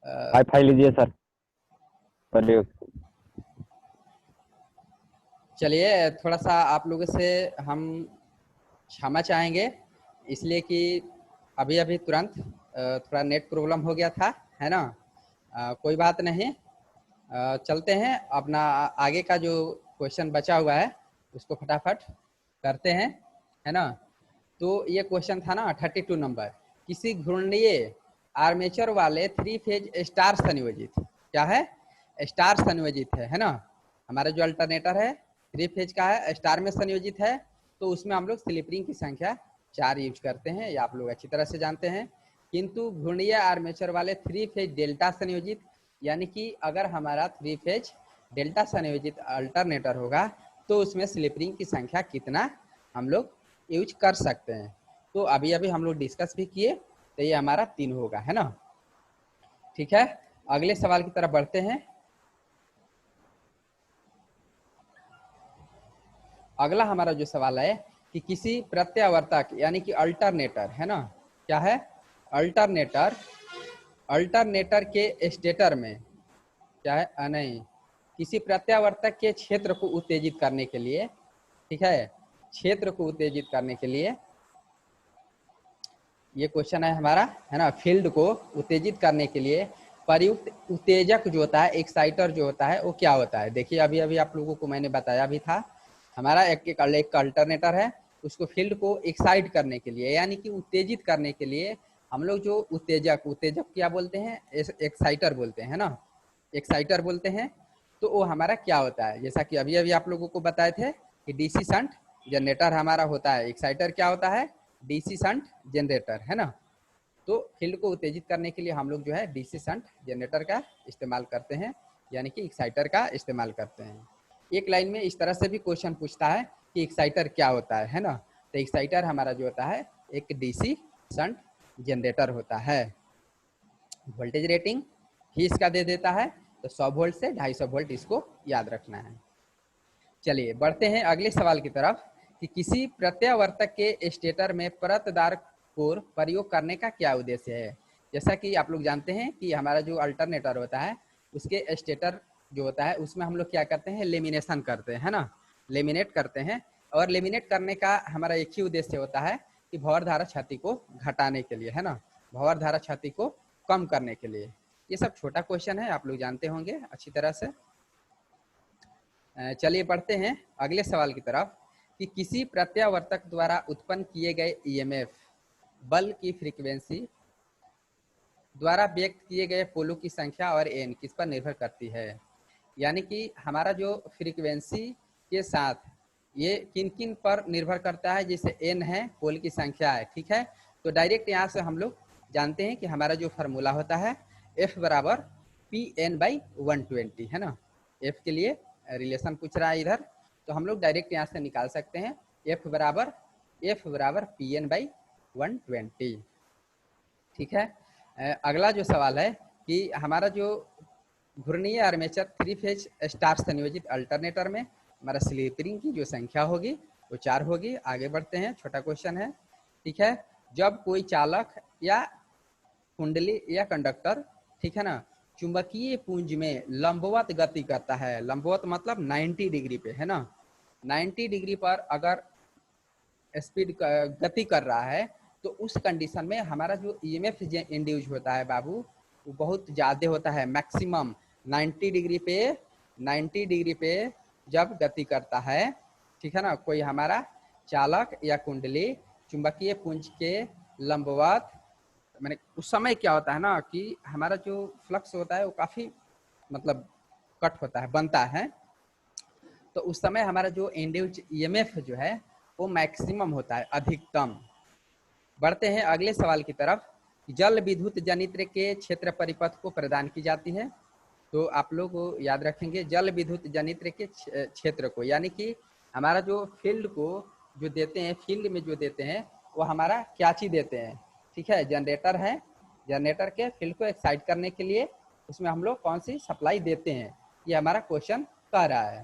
Wifi लीजिए sir. प्रयोग। चलिए, थोड़ा सा आप लोगों से हम क्षमा चाहेंगे, इसलिए कि अभी अभी तुरंत थोड़ा नेट प्रॉब्लम हो गया था, है ना। कोई बात नहीं। चलते हैं अपना आगे का जो क्वेश्चन बचा हुआ है उसको फटाफट करते हैं, है ना। तो ये क्वेश्चन था ना 32 नंबर। किसी घूर्णीय आर्मेचर वाले 3 फेज स्टार संयोजित, क्या है, स्टार संयोजित है ना। हमारा जो अल्टरनेटर है 3 फेज का है, स्टार में संयोजित है, तो उसमें हम लोग स्लिप रिंग की संख्या 4 यूज करते हैं, ये आप लोग अच्छी तरह से जानते हैं। किंतु घूर्णीय आर्मेचर वाले 3 फेज डेल्टा संयोजित, यानी कि अगर हमारा 3 फेज डेल्टा संयोजित अल्टरनेटर होगा तो उसमें स्लिप रिंग की संख्या कितना हम लोग यूज कर सकते हैं। तो अभी अभी हम लोग डिस्कस भी किए, तो ये हमारा 3 होगा, है ना। ठीक है, अगले सवाल की तरफ बढ़ते हैं। अगला हमारा जो सवाल है कि किसी प्रत्यावर्तक यानी कि अल्टरनेटर, है ना, क्या है, अल्टरनेटर, अल्टरनेटर के स्टेटर में क्या है, नहीं, किसी प्रत्यावर्तक के क्षेत्र को उत्तेजित करने के लिए, ठीक है, क्षेत्र को उत्तेजित करने के लिए, ये क्वेश्चन है हमारा, है ना, फील्ड को उत्तेजित करने के लिए प्रयुक्त उत्तेजक जो होता है, एक्साइटर जो होता है, वो क्या होता है। देखिए अभी अभी आप लोगों को मैंने बताया भी था, हमारा एक अल्टरनेटर है, उसको फील्ड को एक्साइट करने के लिए यानी कि उत्तेजित करने के लिए हम लोग जो उत्तेजक, उत्तेजक क्या बोलते हैं, एक्साइटर बोलते हैं ना, एक्साइटर बोलते हैं। तो वो हमारा क्या होता है, जैसा कि अभी अभी आप लोगों को बताए थे कि डीसी शंट जनरेटर हमारा होता है, एक्साइटर क्या होता है, डीसी शंट जनरेटर, है ना। तो फील्ड को उत्तेजित करने के लिए हम लोग जो है डीसी शंट जनरेटर का इस्तेमाल करते हैं, यानी कि एक्साइटर का इस्तेमाल करते हैं। एक लाइन में इस तरह से भी क्वेश्चन पूछता है कि एक्साइटर क्या होता है ना। तो एक्साइटर हमारा जो होता है एक डीसी शंट जनरेटर होता है। वोल्टेज रेटिंग ही इसका दे देता है, तो 100 वोल्ट से 250 वोल्ट इसको याद रखना है। चलिए बढ़ते हैं अगले सवाल की तरफ कि किसी प्रत्यावर्तक के स्टेटर में परतदार कोर प्रयोग करने का क्या उद्देश्य है। जैसा कि आप लोग जानते हैं कि हमारा जो अल्टरनेटर होता है उसके स्टेटर जो होता है उसमें हम लोग क्या करते हैं, लेमिनेशन करते हैं, है ना, लेमिनेट करते हैं। और लेमिनेट करने का हमारा एक ही उद्देश्य होता है कि भंवर धारा क्षति को घटाने के लिए, है ना, भंवर धारा क्षति को कम करने के लिए। ये सब छोटा क्वेश्चन है, आप लोग जानते होंगे अच्छी तरह से। चलिए बढ़ते हैं अगले सवाल की तरफ कि किसी प्रत्यावर्तक द्वारा उत्पन्न किए गए ईएमएफ बल की फ्रीक्वेंसी द्वारा व्यक्त किए गए पोलों की संख्या और एन किस पर निर्भर करती है। यानी कि हमारा जो फ्रीक्वेंसी के साथ ये किन किन पर निर्भर करता है, जैसे एन है, पोल की संख्या है, ठीक है। तो डायरेक्ट यहाँ से हम लोग जानते हैं कि हमारा जो फार्मूला होता है एफ बराबर पी एन बाई 120, है ना। एफ के लिए रिलेशन पूछ रहा है इधर, तो हम लोग डायरेक्ट यहाँ से निकाल सकते हैं एफ बराबर पी एन बाई 120, ठीक है। अगला जो सवाल है कि हमारा जो घूर्णीय आर्मेचर 3 फेज स्टार संयोजित अल्टरनेटर में हमारा स्लिप रिंग की जो संख्या होगी वो 4 होगी। आगे बढ़ते हैं, छोटा क्वेश्चन है, ठीक है। जब कोई चालक या कुंडली या कंडक्टर, ठीक है ना, चुंबकीय पुंज में लंबवत गति करता है, लंबवत मतलब 90 डिग्री पे, है ना, 90 डिग्री पर अगर स्पीड गति कर रहा है तो उस कंडीशन में हमारा जो ईएमएफ इंड्यूस होता है बाबू वो बहुत ज़्यादा होता है, मैक्सिमम 90 डिग्री पे, 90 डिग्री पे जब गति करता है, ठीक है ना, कोई हमारा चालक या कुंडली चुंबकीय पुंज के लंबवत, मैंने उस समय क्या होता है ना कि हमारा जो फ्लक्स होता है वो काफ़ी मतलब कट होता है, बनता है, तो उस समय हमारा जो इंड्यूस्ड ईएमएफ जो है वो मैक्सिमम होता है, अधिकतम। बढ़ते हैं अगले सवाल की तरफ। जल विद्युत जनित्र के क्षेत्र परिपथ को प्रदान की जाती है, तो आप लोग याद रखेंगे जल विद्युत जनित्र के क्षेत्र को, यानी कि हमारा जो फील्ड को जो देते हैं, फील्ड में जो देते हैं वो हमारा क्या चीज देते हैं, ठीक है, जनरेटर है, जनरेटर के फील्ड को एक्साइट करने के लिए उसमें हम लोग कौन सी सप्लाई देते हैं, ये हमारा क्वेश्चन कह रहा है।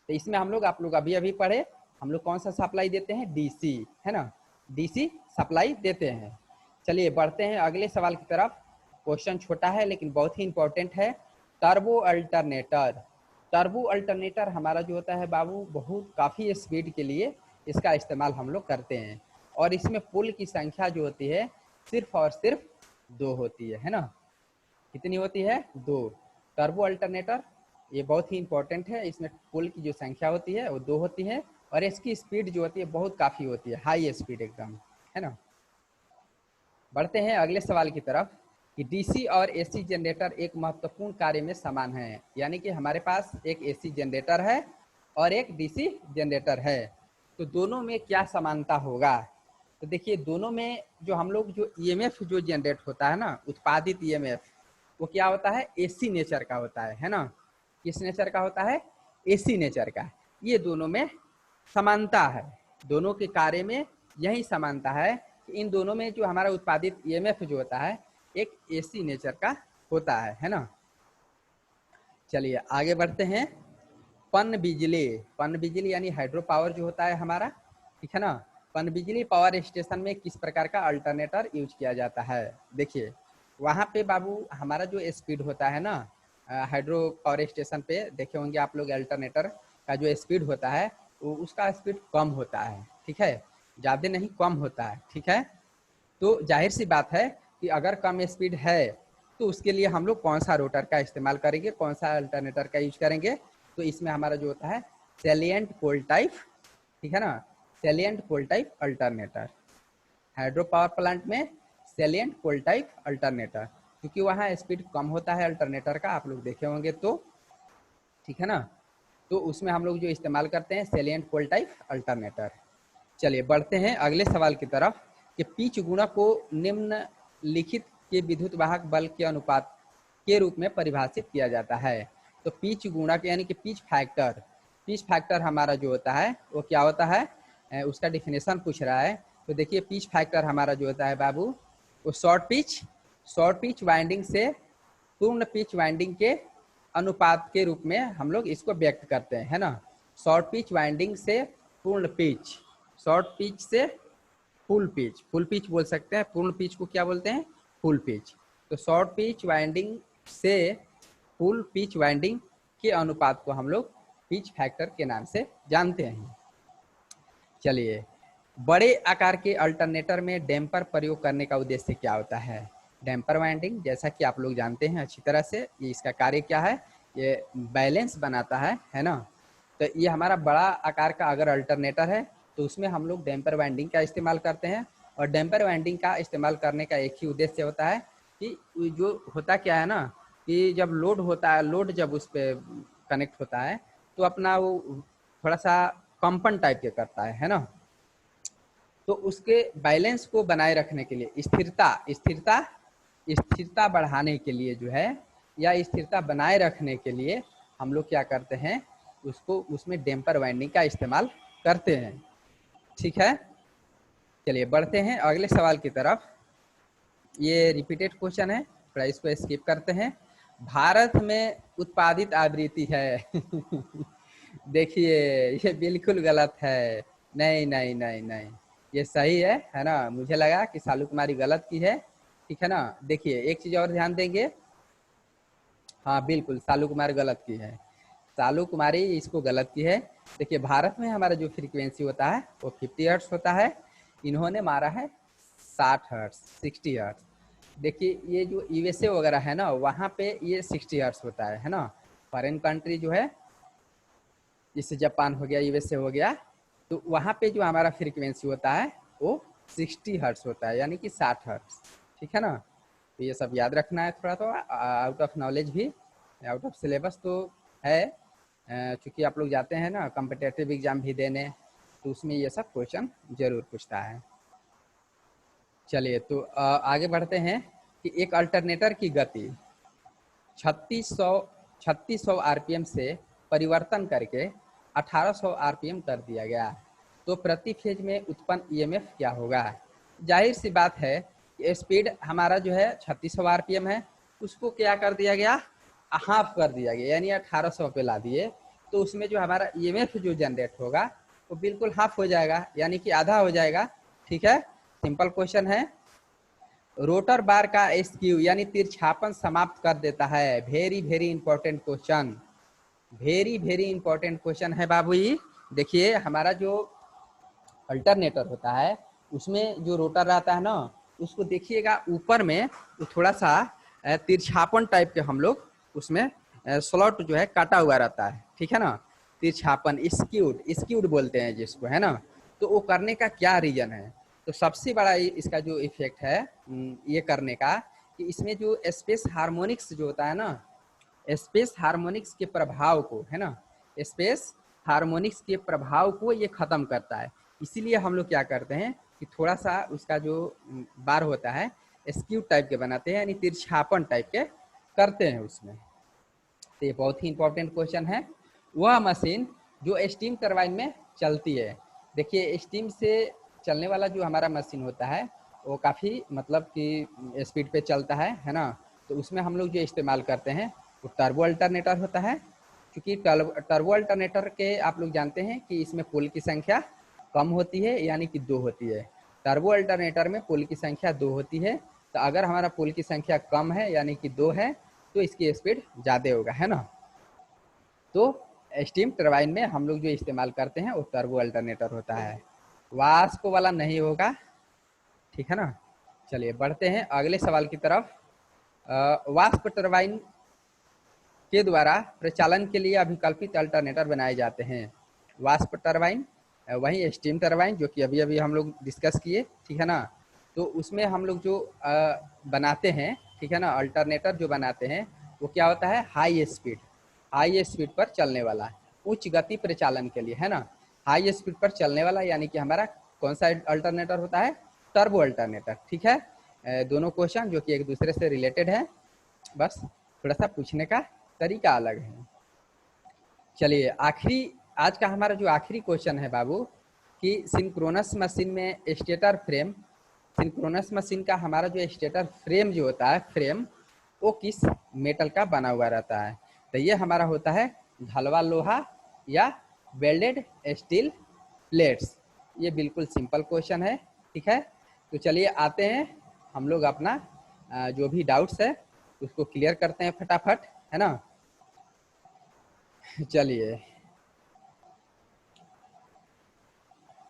तो इसमें हम लोग, आप लोग अभी अभी पढ़े, हम लोग कौन सा सप्लाई देते हैं, डीसी, है ना, डीसी सप्लाई देते हैं। चलिए बढ़ते हैं अगले सवाल की तरफ क्वेश्चन छोटा है लेकिन बहुत ही इंपॉर्टेंट है। टर्बो अल्टरनेटर, टर्बो अल्टरनेटर हमारा जो होता है बाबू बहुत काफ़ी स्पीड के लिए इसका इस्तेमाल हम लोग करते हैं, और इसमें पुल की संख्या जो होती है सिर्फ और सिर्फ 2 होती है ना। कितनी होती है? 2। टर्बो अल्टरनेटर ये बहुत ही इंपॉर्टेंट है, इसमें पुल की जो संख्या होती है वो 2 होती है, और इसकी स्पीड जो होती है बहुत काफ़ी होती है, हाई स्पीड एकदम, है ना। बढ़ते हैं अगले सवाल की तरफ कि डीसी और एसी जनरेटर एक महत्वपूर्ण कार्य में समान है, यानी कि हमारे पास एक एसी जनरेटर है और एक डीसी जनरेटर है, तो दोनों में क्या समानता होगा? तो देखिए दोनों में जो हम लोग जो ईएमएफ जो जनरेट होता है ना, उत्पादित ईएमएफ, वो क्या होता है? एसी नेचर का होता है ना। किस नेचर का होता है? एसी नेचर का। ये दोनों में समानता है, दोनों के कार्य में यही समानता है कि इन दोनों में जो हमारा उत्पादित ईएमएफ जो होता है एक एसी नेचर का होता है ना। चलिए आगे बढ़ते हैं। पनबिजली, पनबिजली यानी हाइड्रो पावर जो होता है हमारा, ठीक है ना। पनबिजली पावर स्टेशन में किस प्रकार का अल्टरनेटर यूज किया जाता है? देखिए वहाँ पे बाबू हमारा जो स्पीड होता है ना, हाइड्रो पावर स्टेशन पे देखे होंगे आप लोग, अल्टरनेटर का जो स्पीड होता है वो उसका स्पीड कम होता है, ठीक है, ज़्यादा नहीं कम होता है, ठीक है। तो जाहिर सी बात है कि अगर कम स्पीड है तो उसके लिए हम लोग कौन सा रोटर का इस्तेमाल करेंगे, कौन सा अल्टरनेटर का यूज करेंगे? तो इसमें हमारा जो होता है सैलिएंट पोल टाइप, ठीक है ना, salient pole type alternator. Hydro power plant में सैलिएंट पोल टाइप अल्टरनेटर, क्योंकि वहाँ स्पीड कम होता है अल्टरनेटर का, आप लोग देखे होंगे तो, ठीक है ना। तो उसमें हम लोग जो इस्तेमाल करते हैं सैलिएंट पोल टाइप अल्टरनेटर। चलिए बढ़ते हैं अगले सवाल की तरफ कि पिच गुणक को निम्नलिखित के विद्युत वाहक बल के अनुपात के रूप में परिभाषित किया जाता है। तो पिच गुणक यानी कि पिच फैक्टर, पिच फैक्टर हमारा जो होता है वो क्या होता है? उसका डिफिनेशन पूछ रहा है। तो देखिए पिच फैक्टर हमारा जो होता है बाबू वो शॉर्ट पिच वाइंडिंग से पूर्ण पिच वाइंडिंग के अनुपात के रूप में हम लोग इसको व्यक्त करते हैं, है ना। शॉर्ट पिच वाइंडिंग से पूर्ण पिच, शॉर्ट पिच से फुल पिच बोल सकते हैं, पूर्ण पिच को क्या बोलते हैं? Full pitch. तो शॉर्ट पिच वाइंडिंग से फुल पिच वाइंडिंग के अनुपात को हम लोग पिच फैक्टर के नाम से जानते हैं। चलिए बड़े आकार के अल्टरनेटर में डैम्पर प्रयोग करने का उद्देश्य क्या होता है? डैम्पर वाइंडिंग, जैसा कि आप लोग जानते हैं अच्छी तरह से, ये इसका कार्य क्या है? ये बैलेंस बनाता है ना। तो ये हमारा बड़ा आकार का अगर अल्टरनेटर है तो उसमें हम लोग डैम्पर वाइंडिंग का इस्तेमाल करते हैं, और डैम्पर वाइंडिंग का इस्तेमाल करने का एक ही उद्देश्य होता है कि जो होता क्या है ना कि जब लोड होता है, लोड जब उस पर कनेक्ट होता है तो अपना वो थोड़ा सा कंपन टाइप के करता है ना। तो उसके बैलेंस को बनाए रखने के लिए, स्थिरता बढ़ाने के लिए जो है, या स्थिरता बनाए रखने के लिए हम लोग क्या करते हैं, उसको उसमें डैम्पर वाइंडिंग का इस्तेमाल करते हैं, ठीक है। चलिए बढ़ते हैं अगले सवाल की तरफ। ये रिपीटेड क्वेश्चन है, थोड़ा इसको स्किप करते हैं। भारत में उत्पादित आवृत्ति है देखिए ये बिल्कुल गलत है, नहीं नहीं नहीं नहीं, ये सही है ना। मुझे लगा कि सालू कुमारी गलत की है, ठीक है ना। देखिए एक चीज और ध्यान देंगे, हाँ बिल्कुल सालू कुमारी गलत की है, सालू कुमारी इसको गलत की है। देखिए भारत में हमारा जो फ्रीक्वेंसी होता है वो 50 हर्ट्ज होता है, इन्होंने मारा है 60 हर्ट्ज, 60 हर्ट्ज। देखिए ये जो यूएसए वगैरह है ना, वहाँ पे ये 60 हर्ट्ज होता है ना। फॉरेन कंट्री जो है जैसे जापान हो गया, यूएसए हो गया, तो वहाँ पे जो हमारा फ्रीक्वेंसी होता है वो 60 हर्ट्ज होता है, यानी कि 60 हर्ट्ज, ठीक है ना। तो ये सब याद रखना है, थोड़ा थोड़ा आउट ऑफ नॉलेज भी, आउट ऑफ सिलेबस तो है, चूँकि आप लोग जाते हैं ना कॉम्पिटेटिव एग्जाम भी देने, तो उसमें ये सब क्वेश्चन जरूर पूछता है। चलिए तो आगे बढ़ते हैं कि एक अल्टरनेटर की गति 3600 आरपीएम से परिवर्तन करके 1800 आरपीएम कर दिया गया, तो प्रति फेज में उत्पन्न ईएमएफ क्या होगा? जाहिर सी बात है कि स्पीड हमारा जो है 3600 आरपीएम है, उसको क्या कर दिया गया? हाफ कर दिया गया, यानी 1800 पे ला दिए, तो उसमें जो हमारा ईएमएफ जो जनरेट होगा वो बिल्कुल हाफ हो जाएगा, यानी कि आधा हो जाएगा, ठीक है। सिंपल क्वेश्चन है। रोटर बार का स्क्यू यानी तिरछापन समाप्त कर देता है। Very very important question, very very important question है बाबू जी। देखिए हमारा जो अल्टरनेटर होता है उसमें जो रोटर रहता है ना, उसको देखिएगा ऊपर में वो थोड़ा सा तिरछापन टाइप के हम लोग उसमें स्लॉट जो है काटा हुआ रहता है, ठीक है ना। तिरछापन स्क्यूड, स्क्यूड बोलते हैं जिसको, है ना। तो वो करने का क्या रीजन है? तो सबसे बड़ा इसका जो इफेक्ट है ये करने का, कि इसमें जो स्पेस हार्मोनिक्स जो होता है ना, स्पेस हार्मोनिक्स के प्रभाव को, है ना, स्पेस हार्मोनिक्स के प्रभाव को ये खत्म करता है। इसीलिए हम लोग क्या करते हैं कि थोड़ा सा उसका जो बार होता है स्क्यू टाइप के बनाते हैं, यानी तिरछापन टाइप के करते हैं उसमें। तो ये बहुत ही इंपॉर्टेंट क्वेश्चन है। वह मशीन जो स्टीम टरबाइन में चलती है, देखिए स्टीम से चलने वाला जो हमारा मशीन होता है वो काफ़ी मतलब कि स्पीड पे चलता है ना। तो उसमें हम लोग जो इस्तेमाल करते हैं वो टर्बो अल्टरनेटर होता है। क्योंकि टर्बो अल्टरनेटर के आप लोग जानते हैं कि इसमें पोल की संख्या कम होती है, यानी कि 2 होती है। टर्बो अल्टरनेटर में पोल की संख्या 2 होती है। तो अगर हमारा पोल की संख्या कम है यानी कि 2 है तो इसकी स्पीड ज़्यादा होगा, है ना। तो स्टीम टरबाइन में हम लोग जो इस्तेमाल करते हैं वो टर्बो अल्टरनेटर होता है, वास्प वाला नहीं होगा, ठीक है ना। चलिए बढ़ते हैं अगले सवाल की तरफ। वास्प टरबाइन के द्वारा प्रचालन के लिए अभिकल्पित अल्टरनेटर बनाए जाते हैं। वास्प टरबाइन वही स्टीम टरबाइन जो कि अभी अभी हम लोग डिस्कस किए, ठीक है ना। तो उसमें हम लोग जो बनाते हैं, ठीक है ना, अल्टरनेटर जो बनाते हैं वो क्या होता है, हाई स्पीड पर चलने वाला, उच्च गति प्रचालन के लिए, है ना। हाई स्पीड पर चलने वाला यानी कि हमारा कौन सा अल्टरनेटर होता है, टर्बो अल्टरनेटर, ठीक है। दोनों क्वेश्चन जो कि एक दूसरे से रिलेटेड है, बस थोड़ा सा पूछने का तरीका अलग है। चलिए आखिरी, आज का हमारा जो आखिरी क्वेश्चन है बाबू, कि सिंक्रोनस मशीन में स्टेटर फ्रेम, सिंक्रोनस मशीन का हमारा जो स्टेटर फ्रेम जो होता है, फ्रेम वो किस मेटल का बना हुआ रहता है? तो ये हमारा होता है ढलवा लोहा या वेल्डेड स्टील प्लेट्स। ये बिल्कुल सिंपल क्वेश्चन है, ठीक है। तो चलिए आते हैं हम लोग अपना जो भी डाउट्स है उसको क्लियर करते हैं फटाफट, है ना। चलिए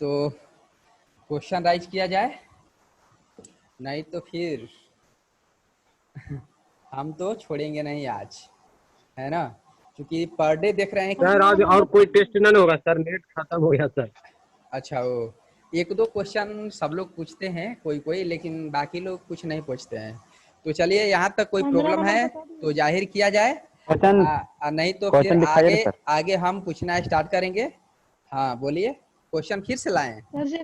तो क्वेश्चन राइज किया जाए, नहीं तो फिर हम तो छोड़ेंगे नहीं आज, है ना। क्योंकि पर डे देख रहे हैं कि सर आज और कोई टेस्ट नहीं होगा सर, नेट खत्म हो गया सर। अच्छा वो एक दो क्वेश्चन सब लोग पूछते हैं कोई कोई, लेकिन बाकी लोग कुछ नहीं पूछते हैं। तो चलिए यहाँ तक कोई 15 प्रॉब्लम नंबर है बता दीजिए। तो जाहिर किया जाए, क्वेश्चन नहीं तो फिर क्वेश्चन दिखाइए आगे सर। आगे हम पूछना स्टार्ट करेंगे। हाँ बोलिए, क्वेश्चन फिर से लाएं। सर जी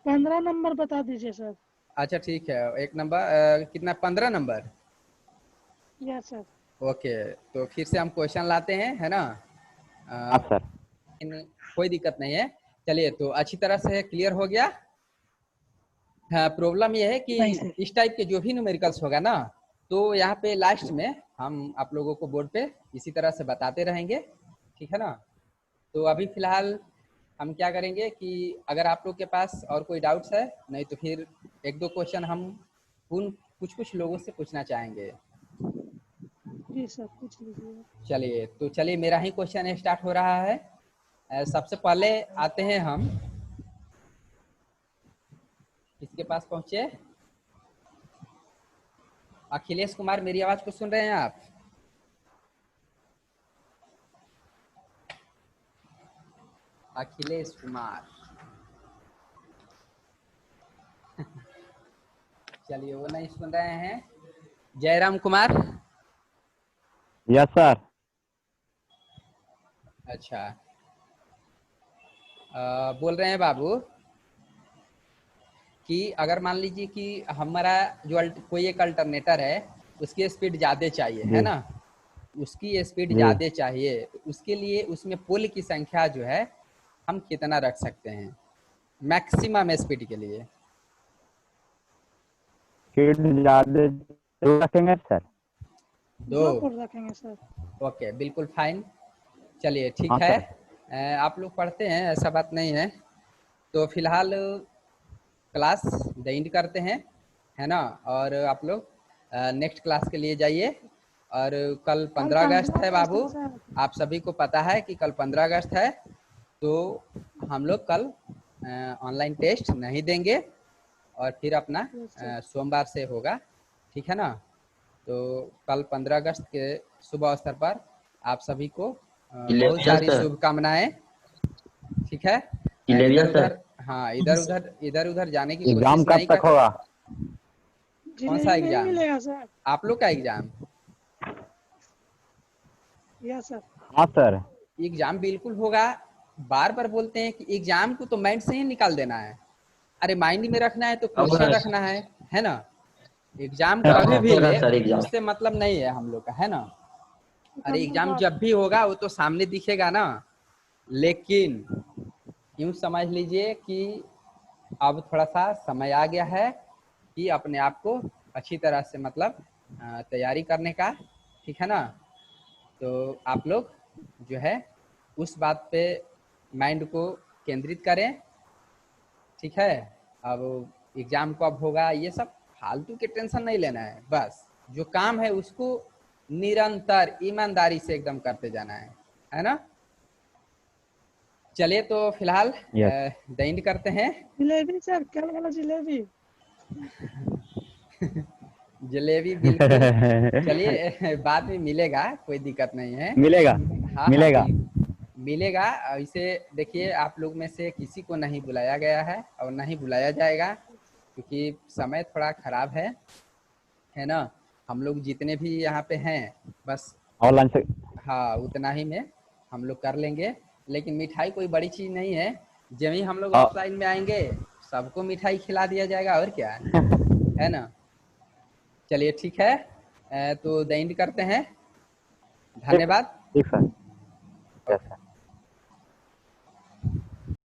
15 नंबर बता दीजिए सर। अच्छा ठीक है, एक नंबर कितना, 15 नंबर? Yes sir. ओके, तो फिर से हम क्वेश्चन लाते हैं, है ना। हाँ सर। कोई दिक्कत नहीं है। चलिए तो अच्छी तरह से क्लियर हो गया। हाँ, प्रॉब्लम ये है कि नहीं सर। इस टाइप के जो भी न्यूमेरिकल्स होगा ना, तो यहाँ पे लास्ट में हम आप लोगों को बोर्ड पे इसी तरह से बताते रहेंगे, ठीक है ना। तो अभी फिलहाल हम क्या करेंगे कि अगर आप लोग के पास और कोई डाउट्स है, नहीं तो फिर एक दो क्वेश्चन हम उन कुछ कुछ लोगों से पूछना चाहेंगे। जी सर पूछ लीजिए। चलिए तो चलिए मेरा ही क्वेश्चन स्टार्ट हो रहा है। सबसे पहले आते हैं हम, किसके पास पहुंचे, अखिलेश कुमार, मेरी आवाज को सुन रहे हैं आप? अखिलेश कुमार चलिए वो नहीं सुन रहे हैं। Jairam Kumar, yes sir. अच्छा बोल रहे हैं बाबू कि अगर मान लीजिए कि हमारा जो कोई एक अल्टरनेटर है उसकी स्पीड ज़्यादा चाहिए, है जी ना, उसकी स्पीड जी। ज़्यादा चाहिए, तो उसके लिए उसमें पोल की संख्या जो है हम कितना रख सकते हैं मैक्सिमम स्पीड के लिए? स्पीड ज्यादा दो रखेंगे सर। 2? 2 फुट रखेंगे सर। ओके बिल्कुल फाइन। चलिए ठीक हाँ है, सर। आप लोग पढ़ते हैं ऐसा बात नहीं है। तो फिलहाल क्लास द एंड करते हैं, है ना। और आप लोग नेक्स्ट क्लास के लिए जाइए। और कल 15 अगस्त है बाबू, आप सभी को पता है कि कल 15 अगस्त है, तो हम लोग कल ऑनलाइन टेस्ट नहीं देंगे और फिर अपना सोमवार से होगा, ठीक है ना। तो कल 15 अगस्त के शुभ अवसर पर आप सभी को बहुत सारी शुभकामनाएं, ठीक है। इधर उधर, हाँ इधर उधर जाने की एग्जाम कोशिश कब नहीं तक होगा? कौन सा जिलेबी नहीं एग्जाम? मिलेगा सर। आप लोग का एग्जाम? Yes sir. हाँ सर। एग्जाम बिल्कुल होगा। बार बार बोलते हैं कि एग्जाम को तो माइंड से ही निकाल देना है। अरे माइंड में रखना है तो क्वेश्चन रखना है ना। एग्जाम कभी भी ले उससे मतलब नहीं है हम लोग का, है ना। अरे एग्जाम जब भी होगा वो तो सामने दिखेगा ना, लेकिन यूं समझ लीजिए कि अब थोड़ा सा समय आ गया है कि अपने आप को अच्छी तरह से मतलब तैयारी करने का, ठीक है ना। तो आप लोग जो है उस बात पे माइंड को केंद्रित करें, ठीक है। अब एग्जाम कब होगा ये सब फालतू के टेंशन नहीं लेना है, बस जो काम है उसको निरंतर ईमानदारी से एकदम करते जाना है ना। चलिए तो फिलहाल यस। द एंड करते हैं। जिलेबी सर, कल वाला जिलेबी। जलेबी बिल्कुल, चलिए बाद में मिलेगा, कोई दिक्कत नहीं है। मिलेगा। हाँ मिलेगा। मिलेगा। इसे देखिए, आप लोग में से किसी को नहीं बुलाया गया है और नहीं बुलाया जाएगा, क्योंकि समय थोड़ा खराब है ना। हम लोग जितने भी यहाँ पे हैं बस ऑनलाइन से। हाँ उतना ही में हम लोग कर लेंगे। लेकिन मिठाई कोई बड़ी चीज नहीं है, जब ही हम लोग हाँ। ऑफलाइन में आएंगे सबको मिठाई खिला दिया जाएगा, और क्या है ना। चलिए ठीक है, तो द एंड करते हैं। ठीक धन्यवाद। ठीक सर। Yes sir.